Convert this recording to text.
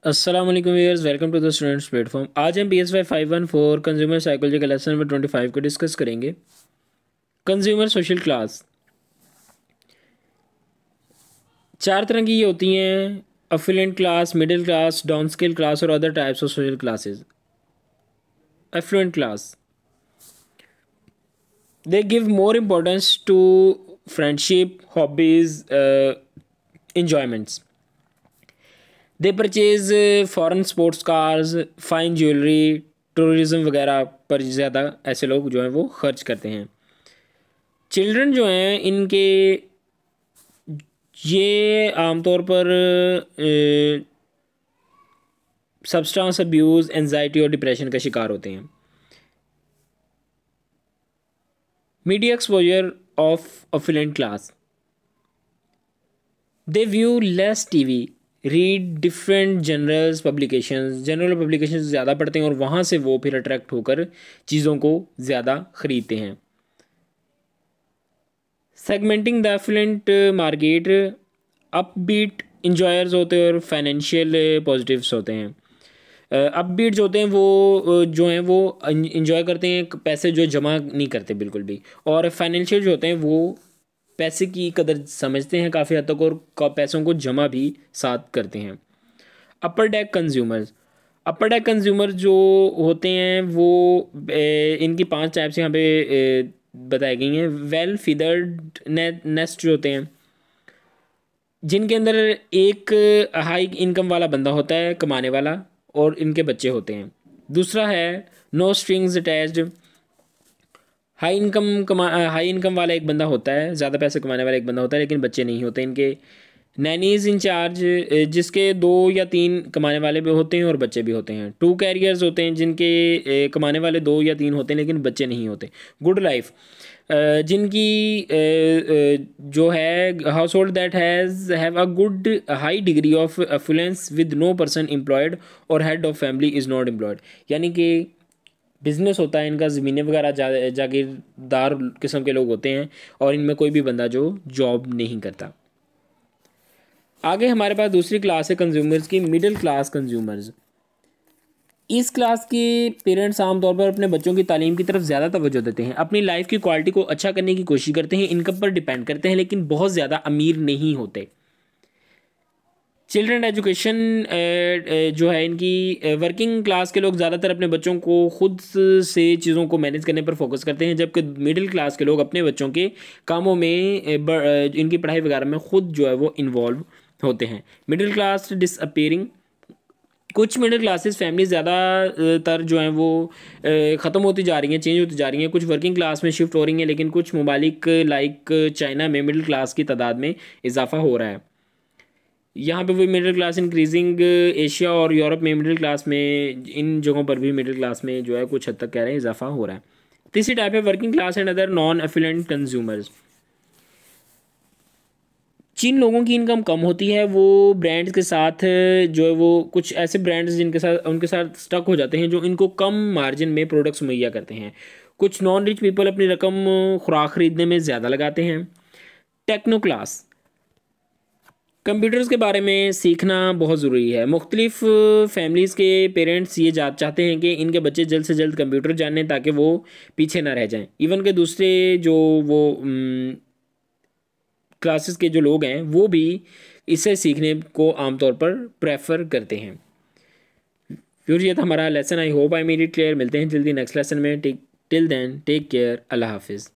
अस्सलाम वालेकुम viewers, welcome to the students platform. आज हम PSY 514 कंज्यूमर साइकोलॉजी के लेसन नंबर 25 को डिस्कस करेंगे। कंज्यूमर सोशल क्लास चार तरह की ये होती हैं: affluent class, middle class, downscale class और other types of social classes. Affluent class they give more importance to friendship, hobbies, enjoyments. They purchase foreign sports cars, fine jewellery, tourism वगैरह पर ज़्यादा ऐसे लोग जो हैं वो खर्च करते हैं। चिल्ड्रन जो हैं इनके ये आमतौर पर सब्सटेंस अब्यूज़, एंजाइटी और डिप्रेशन का शिकार होते हैं। Media exposure of affluent class, they view less TV, read different general publications ज़्यादा पढ़ते हैं और वहाँ से वो फिर अट्रैक्ट होकर चीज़ों को ज़्यादा ख़रीदते हैं। Segmenting the affluent market, upbeat enjoyers होते हैं और फाइनेंशियल पॉजिटिव्स होते हैं। अपबीट जो होते हैं वो जो हैं वो इंजॉय करते हैं, पैसे जो जमा नहीं करते बिल्कुल भी। और फाइनेंशियल जो होते हैं वो पैसे की कदर समझते हैं काफ़ी हद तक और पैसों को जमा भी साथ करते हैं। अपर डेक कंज्यूमर्स, अपर डेक कंज्यूमर जो होते हैं वो इनकी 5 टाइप्स यहाँ पे बताई गई हैं। वेल फीदर्ड नेस्ट जो होते हैं जिनके अंदर एक हाई इनकम वाला बंदा होता है, कमाने वाला, और इनके बच्चे होते हैं। दूसरा है no strings attached, high income वाला एक बंदा होता है, ज़्यादा पैसे कमाने वाला एक बंदा होता है, लेकिन बच्चे नहीं होते इनके। नैनीज इंचार्ज, जिसके 2 या 3 कमाने वाले भी होते हैं और बच्चे भी होते हैं। टू कैरियर्स होते हैं जिनके कमाने वाले 2 या 3 होते हैं लेकिन बच्चे नहीं होते। गुड लाइफ, जिनकी जो है household that have a good high degree of affluence with no person employed और head of family is not employed, यानी कि बिजनेस होता है इनका, ज़मीनें वगैरह जागीरदार किस्म के लोग होते हैं और इनमें कोई भी बंदा जो जॉब नहीं करता। आगे हमारे पास दूसरी क्लास है कंज्यूमर्स की, मिडिल क्लास कंज्यूमर्स। इस क्लास के पेरेंट्स आमतौर पर अपने बच्चों की तालीम की तरफ ज़्यादा तवज्जो देते हैं, अपनी लाइफ की क्वालिटी को अच्छा करने की कोशिश करते हैं, इनकम पर डिपेंड करते हैं लेकिन बहुत ज़्यादा अमीर नहीं होते। चिल्ड्रन एजुकेशन जो है इनकी, वर्किंग क्लास के लोग ज़्यादातर अपने बच्चों को खुद से चीज़ों को मैनेज करने पर फोकस करते हैं, जबकि मिडिल क्लास के लोग अपने बच्चों के कामों में इनकी पढ़ाई वगैरह में खुद जो है वो इन्वॉल्व होते हैं। मिडिल क्लास डिसअपीयरिंग, कुछ मिडिल क्लासेस फैमिली ज़्यादातर जो हैं वो ख़त्म होती जा रही हैं, चेंज होती जा रही हैं, कुछ वर्किंग क्लास में शिफ्ट हो रही हैं, लेकिन कुछ ममालिक लाइक चाइना में मिडिल क्लास की तादाद में इजाफा हो रहा है। यहाँ पे भी मिडिल क्लास इंक्रीजिंग, एशिया और यूरोप में मिडिल क्लास में, इन जगहों पर भी मिडिल क्लास में जो है कुछ हद तक कह रहे हैं इजाफा हो रहा है। तीसरी टाइप है working class and other non affluent consumers. जिन लोगों की इनकम कम होती है वो ब्रांड्स के साथ जो है वो कुछ ऐसे ब्रांड्स जिनके साथ उनके साथ स्टक हो जाते हैं जो इनको कम मार्जिन में प्रोडक्ट्स मुहैया करते हैं। कुछ नॉन रिच पीपल अपनी रकम खुराक ख़रीदने में ज़्यादा लगाते हैं। टेक्नो क्लास, कंप्यूटर्स के बारे में सीखना बहुत ज़रूरी है। मुख्तलिफ फैमिलीज़ के पेरेंट्स ये चाहते हैं कि इनके बच्चे जल्द से जल्द कंप्यूटर जानें ताकि वो पीछे ना रह जाएं। इवन के दूसरे जो वो क्लासेस के जो लोग हैं वो भी इसे सीखने को आमतौर पर प्रेफर करते हैं। फिर ये था हमारा lesson. I hope I made it clear. मिलते हैं जल्दी नेक्स्ट लेसन में। टिल देन टेक केयर, अल्लाह हाफिज़।